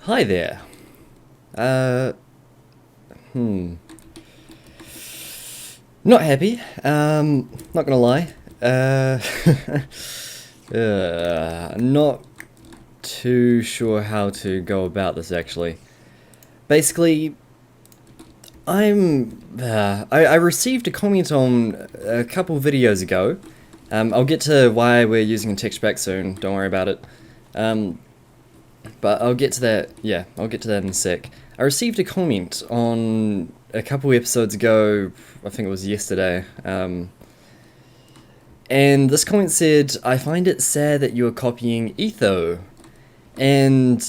Hi there. Uh, Not happy. Not gonna lie. Not too sure how to go about this actually. Basically, I received a comment on a couple videos ago. I'll get to why we're using a texture pack soon. Don't worry about it. But I'll get to that. Yeah, I'll get to that in a sec. I received a comment on a couple episodes ago. I think it was yesterday. And this comment said, "I find it sad that you are copying Etho." And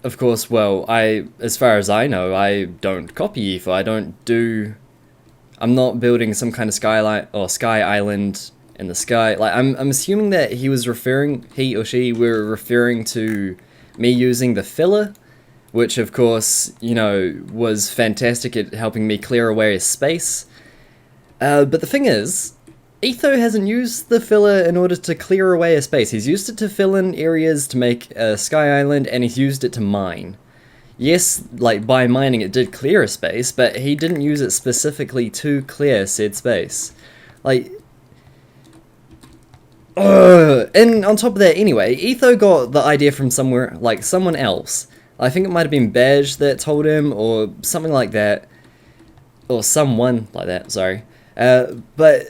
of course, well, as far as I know, I don't copy Etho. I'm not building some kind of skylight or sky island in the sky. Like I'm assuming that he or she were referring to me using the filler, which of course, was fantastic at helping me clear away a space. But the thing is, Etho hasn't used the filler in order to clear away a space. He's used it to fill in areas to make a sky island, and he's used it to mine. Yes, like by mining it did clear a space, but he didn't use it specifically to clear said space. Like, and on top of that, anyway, Etho got the idea from somewhere, like someone else. I think it might have been Badge that told him, or something like that, or someone like that. Sorry, but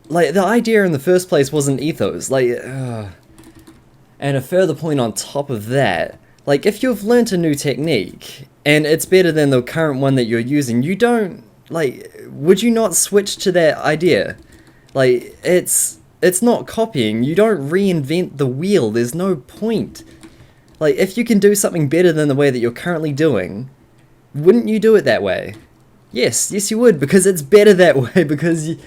like the idea in the first place wasn't Etho's. Like, and a further point on top of that, like if you've learnt a new technique and it's better than the current one that you're using, you don't would you not switch to that idea? Like it's not copying. You don't reinvent the wheel. There's no point. Like, if you can do something better than the way that you're currently doing, wouldn't you do it that way? Yes, you would, because it's better that way, because it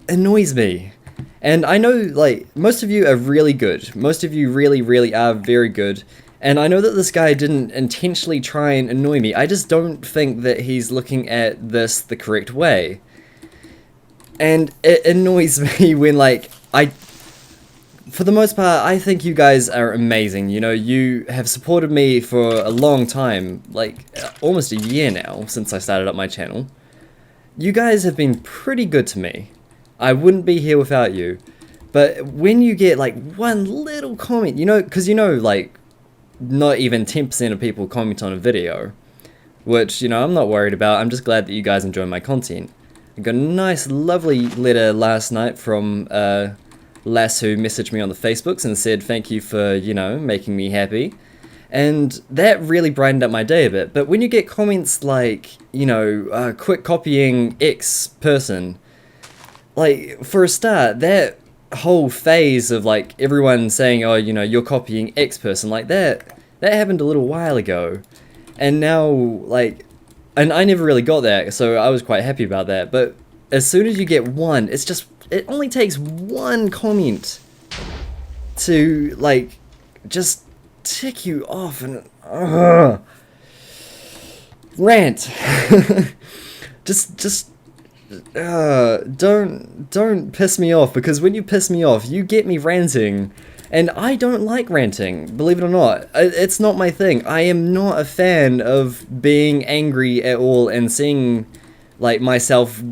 annoys me. And I know, like, most of you are really good. Most of you really, really are very good. And I know that this guy didn't intentionally try and annoy me. I just don't think that he's looking at this the correct way. And it annoys me when, for the most part, I think you guys are amazing. You have supported me for a long time, almost a year now since I started up my channel. You guys have been pretty good to me. I wouldn't be here without you. But when you get, one little comment, because not even 10% of people comment on a video, which, I'm not worried about. I'm just glad that you guys enjoy my content. I got a nice, lovely letter last night from lass who messaged me on the Facebooks and said thank you for, making me happy. And that really brightened up my day a bit. But when you get comments like, quit copying X person, for a start, that whole phase of, everyone saying, oh, you're copying X person, that happened a little while ago. And now, and I never really got that, so I was quite happy about that. But as soon as you get one, it only takes one comment to, just tick you off and, rant. Don't piss me off, because when you piss me off, you get me ranting. And I don't like ranting, believe it or not. It's not my thing. I am not a fan of being angry at all and seeing, myself,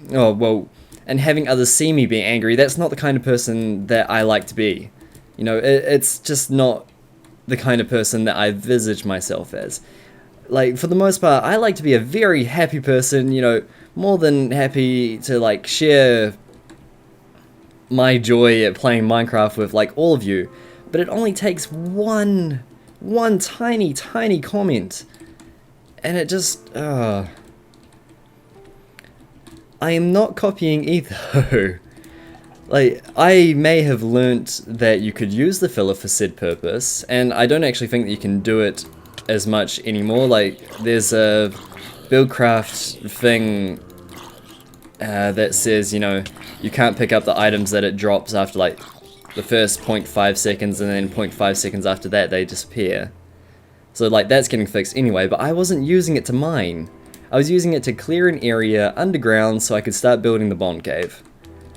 and having others see me being angry. That's not the kind of person that I like to be. It's just not the kind of person that I visage myself as. For the most part, I like to be a very happy person, more than happy to, share my joy at playing Minecraft with, all of you. But it only takes one tiny comment. And it just, I am not copying either. I may have learnt that you could use the filler for said purpose, and I don't actually think that you can do it as much anymore. There's a Buildcraft thing that says, you can't pick up the items that it drops after, the first 0.5 seconds, and then 0.5 seconds after that they disappear. So, that's getting fixed anyway, but I wasn't using it to mine. I was using it to clear an area underground so I could start building the Bond Cave.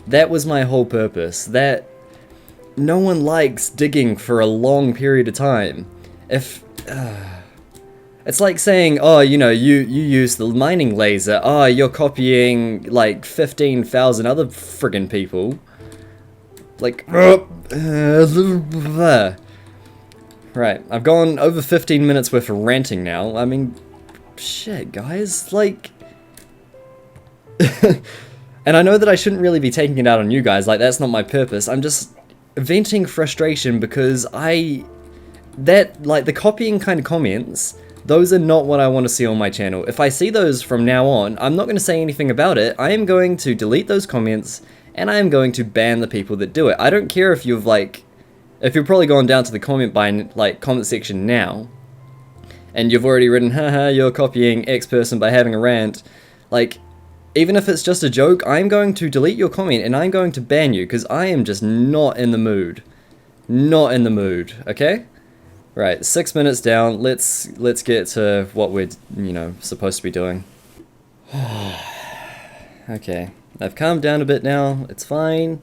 That was my whole purpose. No one likes digging for a long period of time. if it's like saying, oh, you know, you use the mining laser, oh, you're copying like 15,000 other friggin' people. Like, right, I've gone over 15 minutes worth of ranting now. I mean, shit, guys, like... And I know that I shouldn't really be taking it out on you guys, like, that's not my purpose. I'm just venting frustration because like, the copying kind of comments, those are not what I want to see on my channel. If I see those from now on, I'm not going to say anything about it. I am going to delete those comments, and I am going to ban the people that do it. I don't care if you've, like... If you've probably gone down to the comment section now, and you've already written, haha, you're copying X person by having a rant, like, even if it's just a joke, I'm going to delete your comment, and I'm going to ban you, because I am just not in the mood. Not in the mood, okay? Right, 6 minutes down, let's get to what we're, you know, supposed to be doing. Okay, I've calmed down a bit now, it's fine.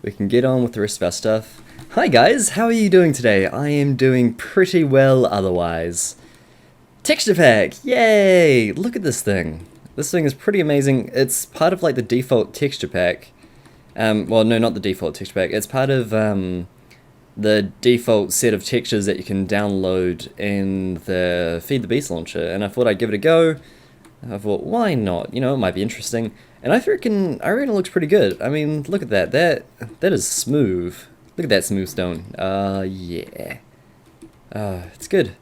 We can get on with the rest of our stuff. Hi guys, how are you doing today? I am doing pretty well otherwise. Texture pack, yay! Look at this thing. This thing is pretty amazing. It's part of like the default texture pack. Well, no, not the default texture pack. It's part of the default set of textures that you can download in the Feed the Beast launcher. And I thought I'd give it a go. I thought, why not? You know, it might be interesting. And I reckon it looks pretty good. I mean, look at that. That is smooth. Look at that smooth stone. Yeah. It's good.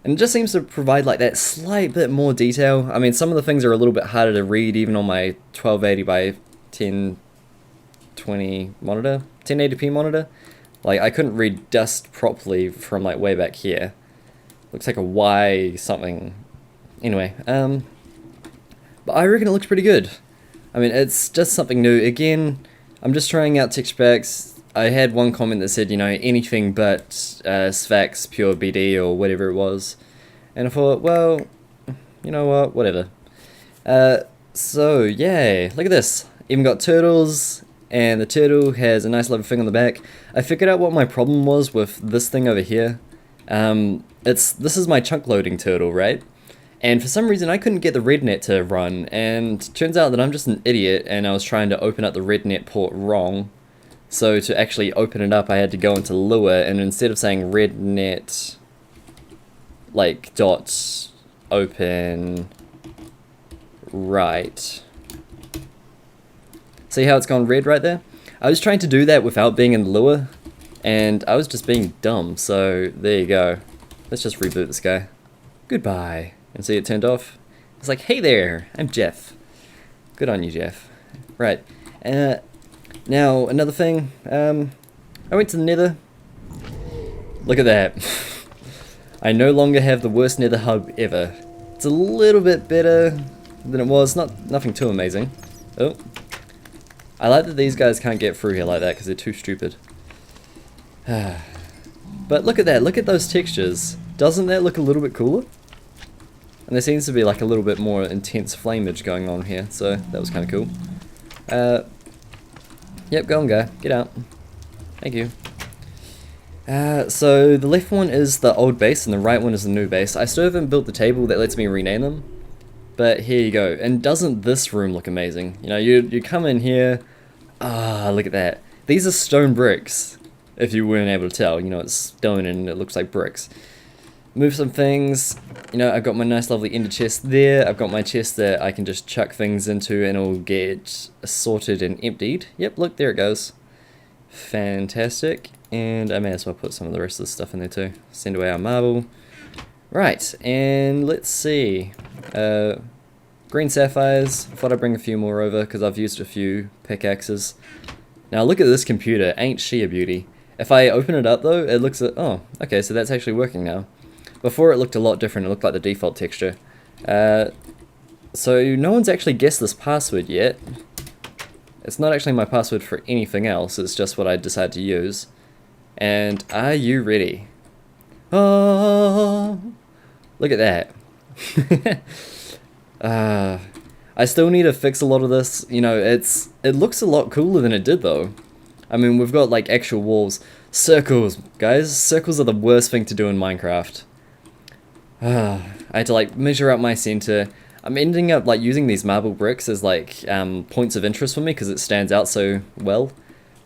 And it just seems to provide like that slight bit more detail. I mean, some of the things are a little bit harder to read even on my 1280 by 1020 monitor, 1080p monitor. Like, I couldn't read dust properly from like way back here. Looks like a Y something. Anyway, but I reckon it looks pretty good. I mean, it's just something new. Again, I'm just trying out texture packs. I had one comment that said, you know, anything but Sphax Pure BD or whatever it was. And I thought, well, you know what, whatever. So, yay, look at this. Even got turtles, and the turtle has a nice little thing on the back. I figured out what my problem was with this thing over here. This is my chunk loading turtle, right? And for some reason I couldn't get the RedNet to run, and turns out that I'm just an idiot and I was trying to open up the RedNet port wrong. So to actually open it up, I had to go into Lua, and instead of saying RedNet, like, dot open right. See how it's gone red right there? I was trying to do that without being in Lua, and I was just being dumb, so there you go. Let's just reboot this guy. Goodbye. And see it turned off? It's like, hey there, I'm Jeff. Good on you, Jeff. Right. Now, another thing, I went to the Nether. Look at that. I no longer have the worst Nether hub ever. It's a little bit better than it was, nothing too amazing. Oh. I like that these guys can't get through here like that because they're too stupid. But look at that, look at those textures. Doesn't that look a little bit cooler? And there seems to be like a little bit more intense flameage going on here, so that was kind of cool. Yep, go on, guy. Get out. Thank you. So the left one is the old base and the right one is the new base. I still haven't built the table that lets me rename them, but here you go. And doesn't this room look amazing? You know, you come in here. Look at that. These are stone bricks, if you weren't able to tell. You know, it's stone and it looks like bricks. Move some things. You know, I've got my nice lovely ender chest there. I've got my chest that I can just chuck things into and it'll get sorted and emptied. Yep, look, there it goes. Fantastic. And I may as well put some of the rest of the stuff in there too. Send away our marble. Right, and let's see. Green sapphires. I thought I'd bring a few more over because I've used a few pickaxes. Now look at this computer. Ain't she a beauty? If I open it up though, it looks at... Oh, okay, so that's actually working now. Before it looked a lot different, it looked like the default texture. So no one's actually guessed this password yet. It's not actually my password for anything else, it's just what I decided to use. And are you ready? Oh, look at that. I still need to fix a lot of this. You know, it looks a lot cooler than it did though. I mean, we've got like actual walls. Circles, guys. Circles are the worst thing to do in Minecraft. I had to like measure out my center. I'm ending up like using these marble bricks as like points of interest for me because it stands out so well.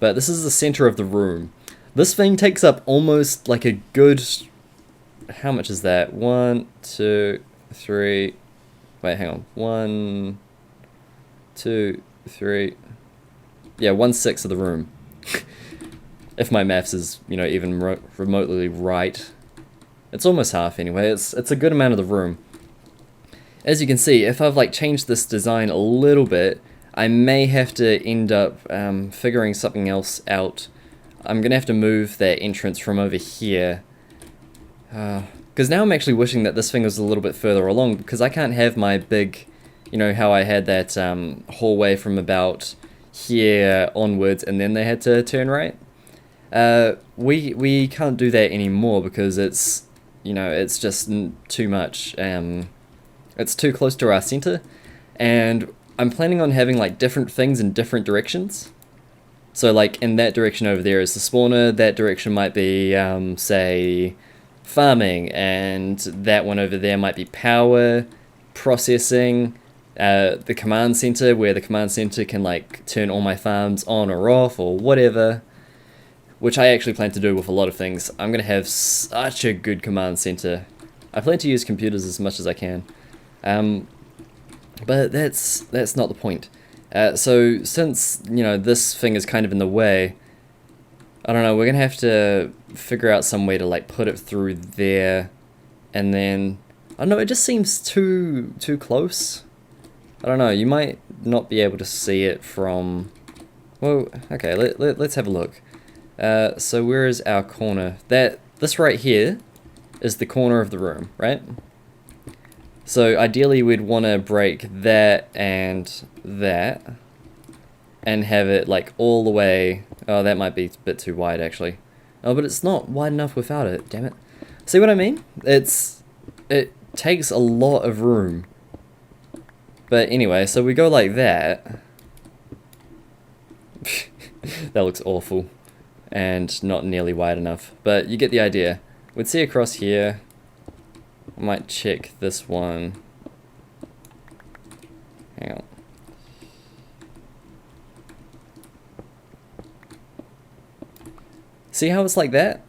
But this is the center of the room. This thing takes up almost like a good... How much is that? 1, 2, 3... Wait, hang on. 1, 2, 3... Yeah, 1/6 of the room. If my maths is, you know, even remotely right. It's almost half anyway. It's a good amount of the room. As you can see, if I've like changed this design a little bit, I may have to end up figuring something else out. I'm gonna have to move that entrance from over here. Because now I'm actually wishing that this thing was a little bit further along, because I can't have my big, you know, how I had that hallway from about here onwards and then they had to turn right. We can't do that anymore because it's, you know, it's just too much. It's too close to our center, and I'm planning on having like different things in different directions. So like in that direction over there is the spawner, that direction might be, say, farming, and that one over there might be power, processing, the command center, where the command center can like turn all my farms on or off or whatever, which I actually plan to do with a lot of things. I'm going to have such a good command center. I plan to use computers as much as I can. But that's not the point. So since, you know, this thing is kind of in the way, I don't know, we're gonna have to figure out some way to like put it through there, and then, I don't know, it just seems too close. I don't know, you might not be able to see it from, well, okay, let's have a look. So where is our corner? This right here is the corner of the room, right? So ideally we'd want to break that and have it like all the way. Oh, that might be a bit too wide actually. Oh, but it's not wide enough without it, damn it. See what I mean? It takes a lot of room. But anyway, so we go like that. That looks awful and not nearly wide enough, but you get the idea. We'd see across here. I might check this one. Hang on. See how it's like that?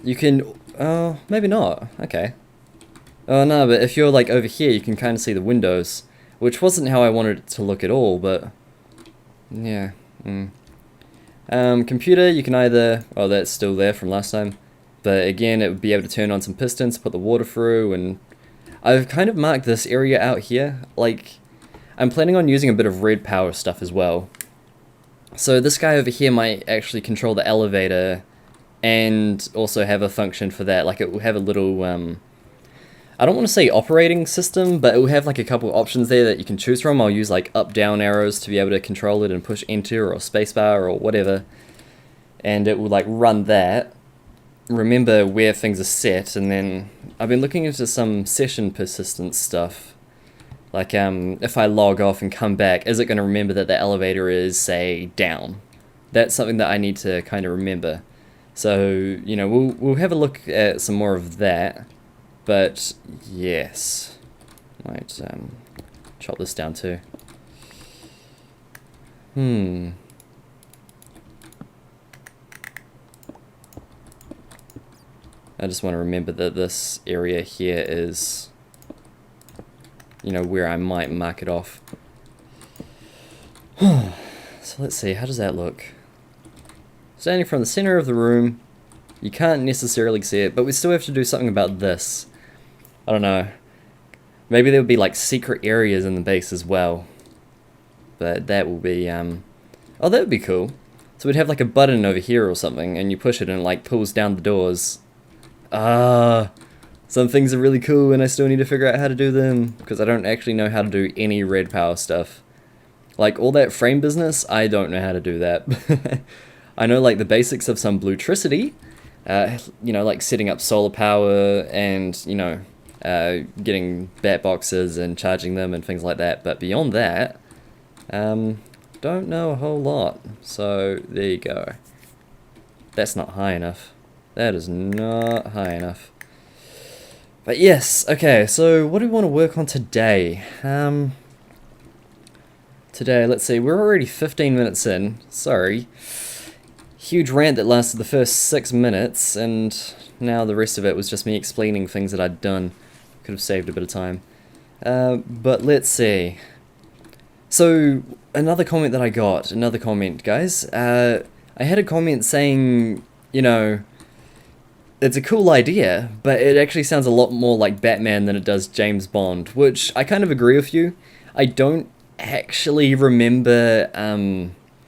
You can... Oh, maybe not. Okay. Oh no, but if you're like over here, you can kind of see the windows, which wasn't how I wanted it to look at all, but... Yeah. Computer, you can either... Oh, that's still there from last time. But again, it would be able to turn on some pistons, put the water through, and I've kind of marked this area out here. Like, I'm planning on using a bit of red power stuff as well. So this guy over here might actually control the elevator and also have a function for that. Like, it will have a little, I don't want to say operating system, but it will have like a couple options there that you can choose from. I'll use like up-down arrows to be able to control it and push enter or spacebar or whatever. And it will like run that. Remember where things are set, and then I've been looking into some session persistence stuff. Like, if I log off and come back, is it going to remember that the elevator is, say, down? That's something that I need to kind of remember. So, you know, we'll have a look at some more of that. But, yes. Might, chop this down too. I just want to remember that this area here is, you know, where I might mark it off. So let's see, how does that look? Standing from the center of the room, you can't necessarily see it, but we still have to do something about this. I don't know. Maybe there would be like secret areas in the base as well. But that will be, oh, that would be cool. So we'd have like a button over here or something, and you push it and it like pulls down the doors. Some things are really cool and I still need to figure out how to do them, because I don't actually know how to do any red power stuff. Like all that frame business, I don't know how to do that. I know like the basics of some bluetricity, you know, like setting up solar power and, you know, getting bat boxes and charging them and things like that, but beyond that, don't know a whole lot. So there you go. That's not high enough. That is not high enough. But yes, okay, so what do we want to work on today? Today, let's see, we're already 15 minutes in. Sorry. Huge rant that lasted the first 6 minutes, and now the rest of it was just me explaining things that I'd done. Could have saved a bit of time. But let's see. So, another comment that I got, guys. I had a comment saying, you know, it's a cool idea, but it actually sounds a lot more like Batman than it does James Bond, which I kind of agree with you. I don't actually remember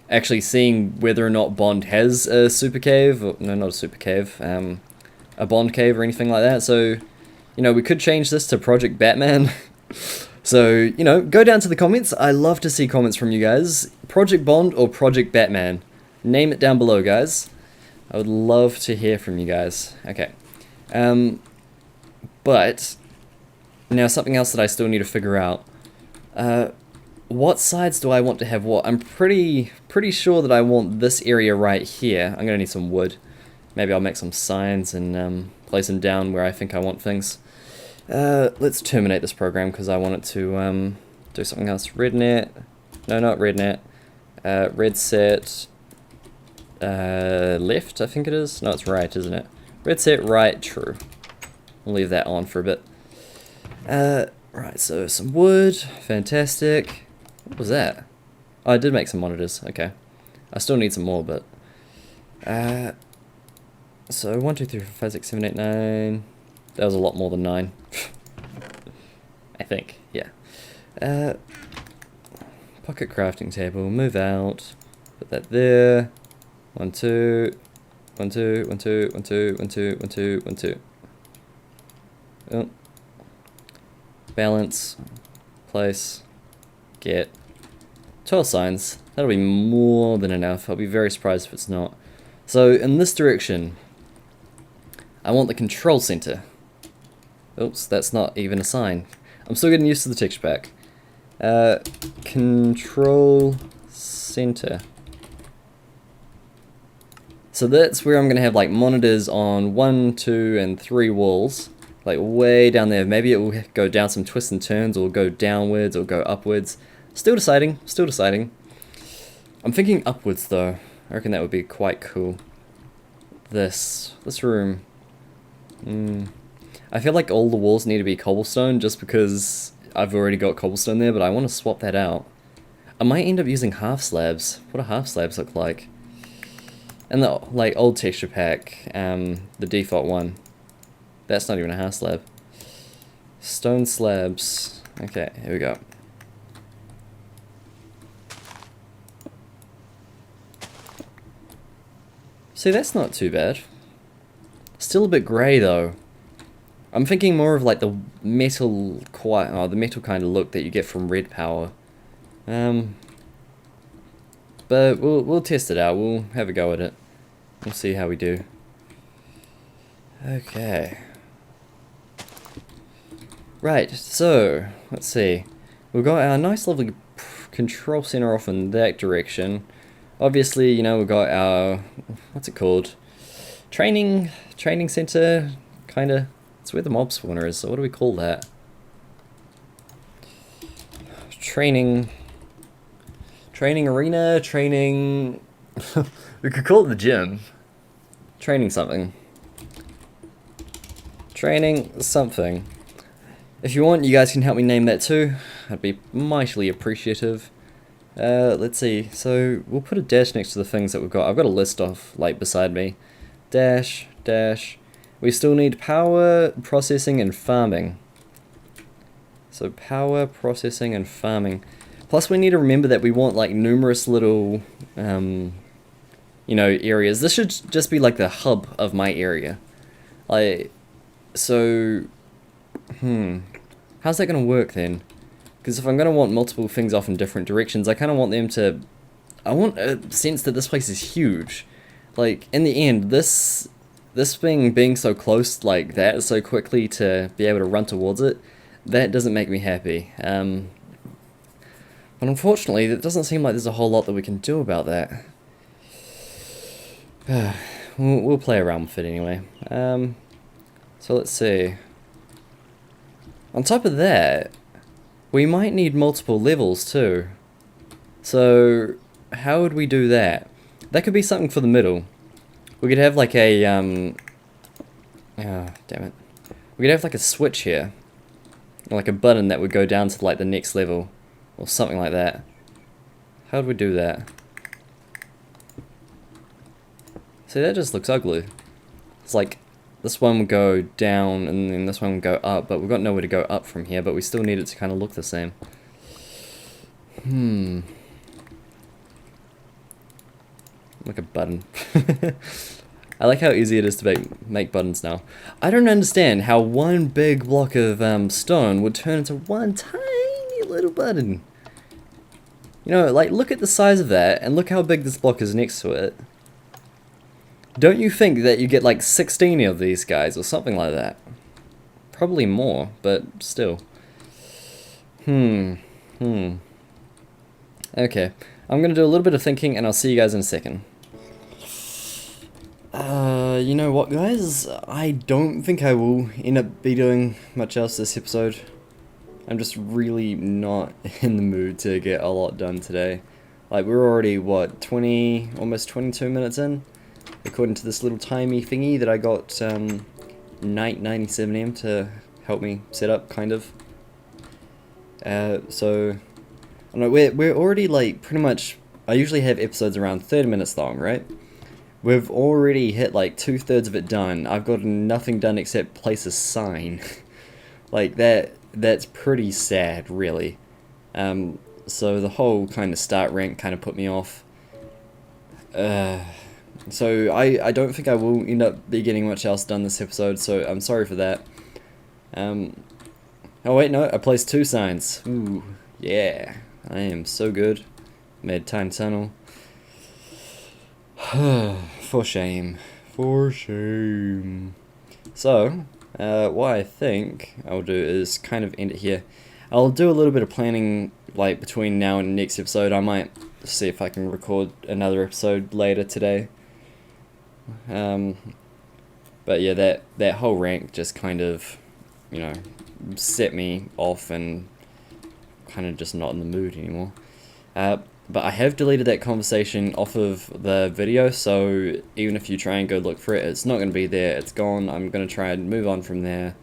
actually seeing whether or not Bond has a super cave, or, no, not a super cave, a Bond cave or anything like that, so, you know, we could change this to Project Batman. So, you know, go down to the comments. I love to see comments from you guys. Project Bond or Project Batman? Name it down below, guys. I would love to hear from you guys. Okay. But now something else that I still need to figure out. What sides do I want to have what? I'm pretty sure that I want this area right here. I'm gonna need some wood. Maybe I'll make some signs and place them down where I think I want things. Let's terminate this program because I want it to do something else. RedNet. No, not RedNet. Red set. Left, I think it is. No, it's right, isn't it? Red set, right, true. I'll leave that on for a bit. Right, so some wood. Fantastic. What was that? Oh, I did make some monitors. Okay. I still need some more, but... so, 1, 2, 3, 4, 5, 6, 7, 8, 9... That was a lot more than 9. I think, yeah. Pocket crafting table, move out. Put that there. 1, 2, 1, 2, 1, 2, 1, 2, 1, 2, 1, 2, 1, 2. Oh. Balance. Place. Get. 12 signs. That'll be more than enough. I'll be very surprised if it's not. So, in this direction, I want the control center. Oops, that's not even a sign. I'm still getting used to the texture pack. Control center. So that's where I'm going to have like monitors on 1, 2, and 3 walls. Like way down there. Maybe it will go down some twists and turns, or go downwards, or go upwards. Still deciding, still deciding. I'm thinking upwards though. I reckon that would be quite cool. This room. I feel like all the walls need to be cobblestone just because I've already got cobblestone there, but I want to swap that out. I might end up using half slabs. What do half slabs look like? And the like old texture pack, the default one. That's not even a half slab. Stone slabs. Okay, here we go. See, that's not too bad. Still a bit grey though. I'm thinking more of like the metal the metal kind of look that you get from red power. But we'll test it out. We'll have a go at it. We'll see how we do. Okay. Right, so let's see. We've got our nice lovely control center off in that direction. Obviously, you know, we've got our, what's it called? Training center, kinda. It's where the mob spawner is, so what do we call that? Training arena, training... we could call it the gym. Training something. Training something. If you want, you guys can help me name that too. I'd be mightily appreciative. Let's see, so we'll put a dash next to the things that we've got. I've got a list off, like, beside me. Dash, dash. We still need power, processing, and farming. So power, processing, and farming. Plus we need to remember that we want like numerous little, you know, areas. This should just be like the hub of my area. Like, so, how's that going to work then? Because if I'm going to want multiple things off in different directions, I kind of want them to, I want a sense that this place is huge. Like, in the end, this thing being so close like that so quickly to be able to run towards it, that doesn't make me happy. But unfortunately, it doesn't seem like there's a whole lot that we can do about that. we'll play around with it anyway. So let's see. On top of that, we might need multiple levels too. So how would we do that? That could be something for the middle. We could have like a damn it. We could have like a switch here, like a button that would go down to like the next level, or something like that. How would we do that? See, that just looks ugly. It's like this one would go down and then this one would go up, but we've got nowhere to go up from here, but we still need it to kind of look the same. Like a button. I like how easy it is to make buttons now. I don't understand how one big block of stone would turn into one tiny little button. You know, like, look at the size of that, and look how big this block is next to it. Don't you think that you get like 16 of these guys, or something like that? Probably more, but still. Okay, I'm gonna do a little bit of thinking, and I'll see you guys in a second. You know what, guys? I don't think I will end up be doing much else this episode. I'm just really not in the mood to get a lot done today. Like, we're already, what, almost 22 minutes in? According to this little timey thingy that I got Night97M to help me set up, kind of. So, I don't know, we're already, like, pretty much, I usually have episodes around 30 minutes long, right? We've already hit like 2/3 of it done. I've got nothing done except place a sign. Like that's pretty sad, really. So the whole kind of start rank kind of put me off. So I don't think I will end up be getting much else done this episode, so I'm sorry for that. Oh wait, no, I placed 2 signs. Ooh, yeah, I am so good. Made Time Tunnel. For shame. For shame. So, what I think I'll do is kind of end it here. I'll do a little bit of planning, like, between now and the next episode. I might see if I can record another episode later today. But yeah, that whole rank just kind of, you know, set me off and kind of just not in the mood anymore. But I have deleted that conversation off of the video, so even if you try and go look for it, it's not going to be there, it's gone. I'm going to try and move on from there.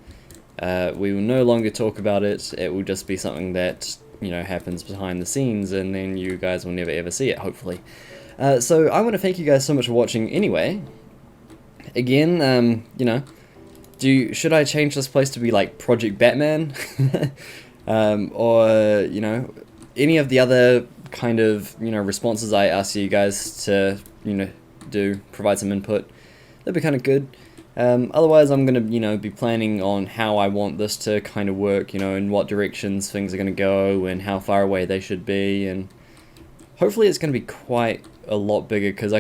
We will no longer talk about it, it will just be something that, you know, happens behind the scenes, and then you guys will never ever see it, hopefully. So I want to thank you guys so much for watching anyway. Again, you know, should I change this place to be like Project Batman? Or, you know, any of the other kind of, you know, responses I ask you guys to, you know, provide some input, that'd be kind of good. Otherwise, I'm gonna, you know, be planning on how I want this to kind of work, you know, in what directions things are gonna go, and how far away they should be, and hopefully it's gonna be quite a lot bigger, because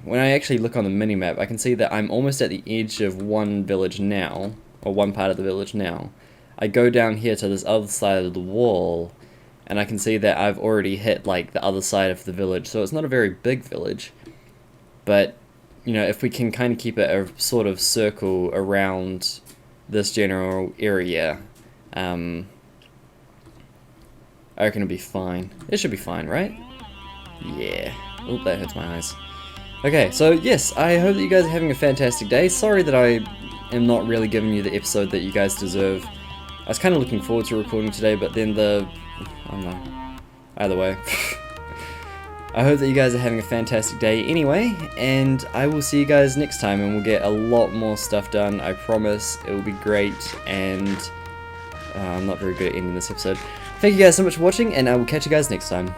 when I actually look on the minimap, I can see that I'm almost at the edge of one village now, or one part of the village now. I go down here to this other side of the wall, and I can see that I've already hit, like, the other side of the village, so it's not a very big village, but, you know, if we can kind of keep it a sort of circle around this general area, I reckon it'll be fine. It should be fine, right? Yeah. Oh, that hurts my eyes. Okay, so yes, I hope that you guys are having a fantastic day. Sorry that I am not really giving you the episode that you guys deserve. I was kind of looking forward to recording today, but then I don't know. Either way. I hope that you guys are having a fantastic day anyway, and I will see you guys next time, and we'll get a lot more stuff done, I promise. It will be great, and I'm not very good at ending this episode. Thank you guys so much for watching, and I will catch you guys next time.